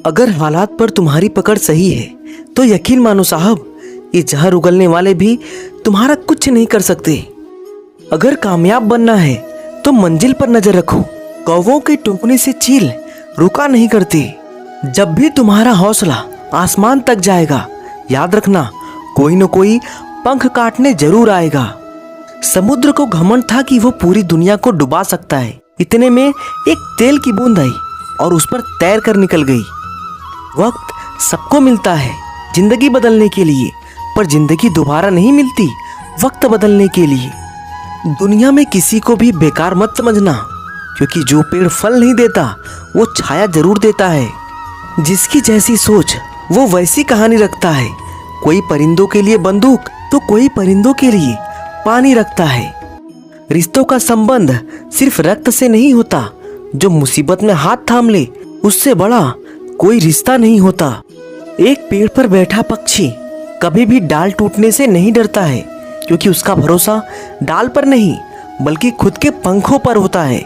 अगर हालात पर तुम्हारी पकड़ सही है तो यकीन मानो साहब, ये जहर उगलने वाले भी तुम्हारा कुछ नहीं कर सकते। अगर कामयाब बनना है तो मंजिल पर नजर रखो। कौवों की टुकड़ी से चील रुका नहीं करती। जब भी तुम्हारा हौसला आसमान तक जाएगा, याद रखना कोई न कोई पंख काटने जरूर आएगा। समुद्र को घमंड था कि वो पूरी दुनिया को डुबा सकता है। इतने में एक तेल की बूंद आई और उस पर तैर कर निकल गई। वक्त सबको मिलता है जिंदगी बदलने के लिए, पर जिंदगी दोबारा नहीं मिलती वक्त बदलने के लिए। दुनिया में किसी को भी बेकार मत समझना, क्योंकि जो पेड़ फल नहीं देता वो छाया जरूर देता है। जिसकी जैसी सोच वो वैसी कहानी रखता है। कोई परिंदों के लिए बंदूक तो कोई परिंदों के लिए पानी रखता है। रिश्तों का संबंध सिर्फ रक्त से नहीं होता। जो मुसीबत में हाथ थाम ले उससे बड़ा कोई रिश्ता नहीं होता। एक पेड़ पर बैठा पक्षी कभी भी डाल टूटने से नहीं डरता है, क्योंकि उसका भरोसा डाल पर नहीं बल्कि खुद के पंखों पर होता है।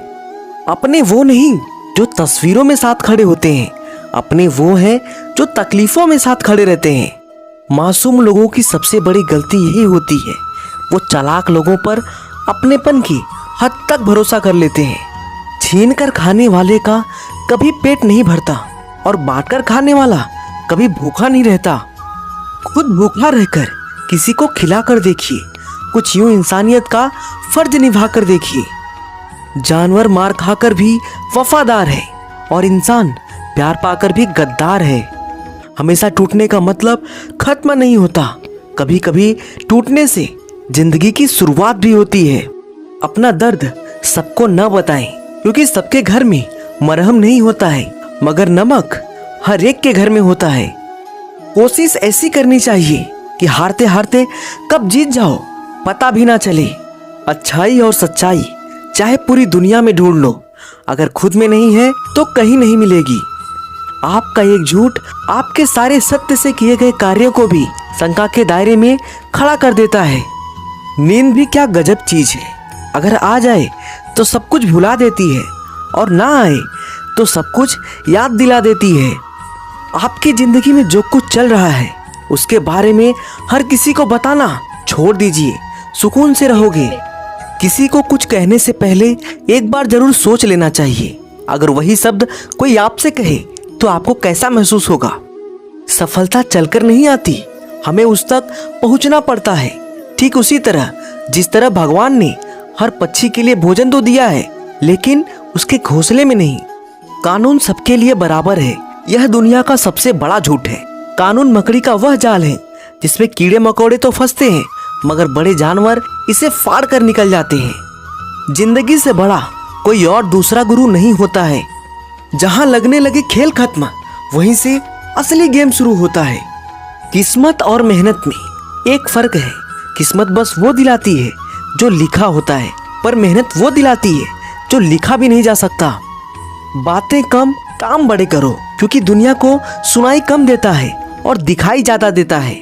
अपने वो नहीं जो तस्वीरों में साथ खड़े होते हैं, अपने वो हैं जो तकलीफों में साथ खड़े रहते हैं। मासूम लोगों की सबसे बड़ी गलती यही होती है, वो चालाक लोगों पर अपनेपन की हद तक भरोसा कर लेते हैं। छीन कर खाने वाले का कभी पेट नहीं भरता और बांट कर खाने वाला कभी भूखा नहीं रहता। खुद भूखा रहकर किसी को खिला कर देखिए, कुछ यूं इंसानियत का फर्ज निभा कर देखिए। जानवर मार खाकर भी वफादार है और इंसान प्यार पाकर भी गद्दार है। हमेशा टूटने का मतलब खत्म नहीं होता, कभी कभी टूटने से जिंदगी की शुरुआत भी होती है। अपना दर्द सबको न बताएं, क्योंकि सबके घर में मरहम नहीं होता है, मगर नमक हर एक के घर में होता है। कोशिश ऐसी करनी चाहिए कि हारते हारते कब जीत जाओ पता भी ना चले। अच्छाई और सच्चाई चाहे पूरी दुनिया में ढूंढ लो, अगर खुद में नहीं है तो कहीं नहीं मिलेगी। आपका एक झूठ आपके सारे सत्य से किए गए कार्यों को भी शंका के दायरे में खड़ा कर देता है। नींद भी क्या गजब चीज है, अगर आ जाए तो सब कुछ भुला देती है और ना आए तो सब कुछ याद दिला देती है। आपकी जिंदगी में जो कुछ चल रहा है उसके बारे में हर किसी को बताना छोड़ दीजिए, सुकून से रहोगे। किसी को कुछ कहने से पहले एक बार जरूर सोच लेना चाहिए, अगर वही शब्द कोई आपसे कहे तो आपको कैसा महसूस होगा। सफलता चलकर नहीं आती, हमें उस तक पहुंचना पड़ता है। ठीक उसी तरह जिस तरह भगवान ने हर पक्षी के लिए भोजन तो दिया है, लेकिन उसके घोंसले में नहीं। कानून सबके लिए बराबर है, यह दुनिया का सबसे बड़ा झूठ है। कानून मकड़ी का वह जाल है जिसमें कीड़े मकोड़े तो फंसते हैं, मगर बड़े जानवर इसे फाड़ कर निकल जाते हैं। जिंदगी से बड़ा कोई और दूसरा गुरु नहीं होता है। जहां लगने लगे खेल खत्म, वहीं से असली गेम शुरू होता है। किस्मत और मेहनत में एक फर्क है, किस्मत बस वो दिलाती है जो लिखा होता है, पर मेहनत वो दिलाती है जो लिखा भी नहीं जा सकता। बातें कम काम बड़े करो, क्योंकि दुनिया को सुनाई कम देता है और दिखाई ज्यादा देता है।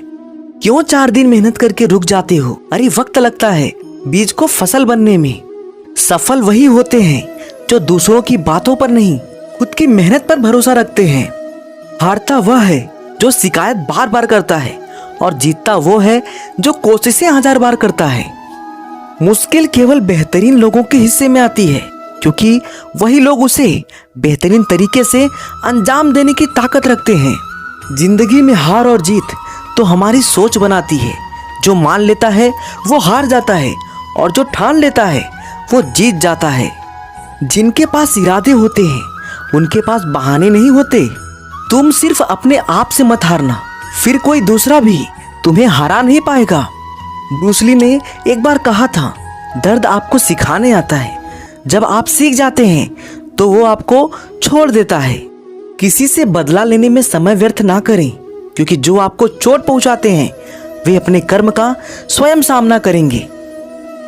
क्यों 4 दिन मेहनत करके रुक जाते हो? अरे वक्त लगता है बीज को फसल बनने में। सफल वही होते हैं जो दूसरों की बातों पर नहीं खुद की मेहनत पर भरोसा रखते हैं। हारता वह है जो शिकायत बार बार करता है और जीतता वो है जो कोशिशें 1000 बार करता है। मुश्किल केवल बेहतरीन लोगों के हिस्से में आती है, क्योंकि वही लोग उसे बेहतरीन तरीके से अंजाम देने की ताकत रखते हैं। जिंदगी में हार और जीत तो हमारी सोच बनाती है। जो मान लेता है वो हार जाता है और जो ठान लेता है वो जीत जाता है। जिनके पास इरादे होते हैं उनके पास बहाने नहीं होते। तुम सिर्फ अपने आप से मत हारना, फिर कोई दूसरा भी तुम्हें हरा नहीं पाएगा। ब्रूस ली ने एक बार कहा था, दर्द आपको सिखाने आता है, जब आप सीख जाते हैं तो वो आपको छोड़ देता है। किसी से बदला लेने में समय व्यर्थ ना करें, क्योंकि जो आपको चोट पहुंचाते हैं वे अपने कर्म का स्वयं सामना करेंगे।